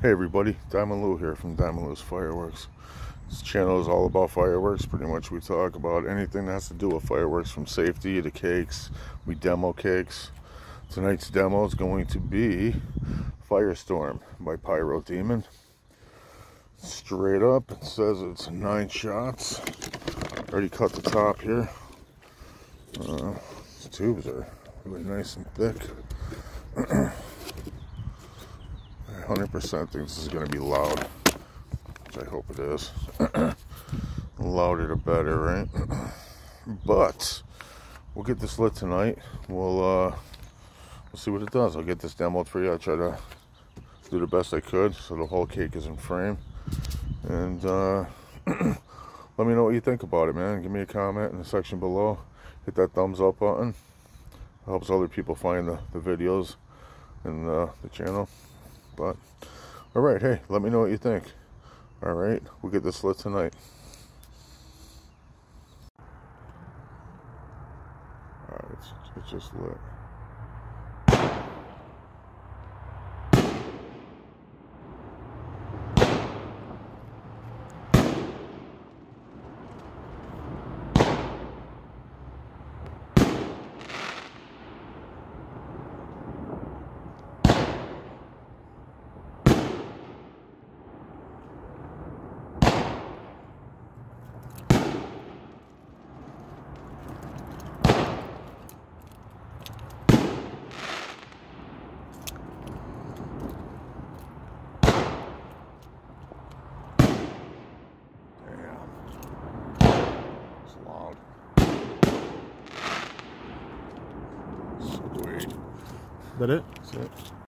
Hey everybody, Diamond Lou here from Diamond Lou's Fireworks. This channel is all about fireworks. Pretty much we talk about anything that has to do with fireworks, from safety to cakes. We demo cakes. Tonight's demo is going to be Firestorm by Pyro. Straight up, it says it's 9 shots. Already cut the top here. These tubes are really nice and thick. 100% think this is going to be loud, which I hope it is. The louder the better, right? But we'll get this lit tonight. We'll see what it does. I'll get this demoed for you. I'll try to do the best I could so the whole cake is in frame. And let me know what you think about it, man. Give me a comment in the section below. Hit that thumbs up button. It helps other people find the videos and the channel. But alright, hey, let me know what you think. Alright, we'll get this lit tonight. Alright, it's just lit. Loud. Sweet. That it? That's it.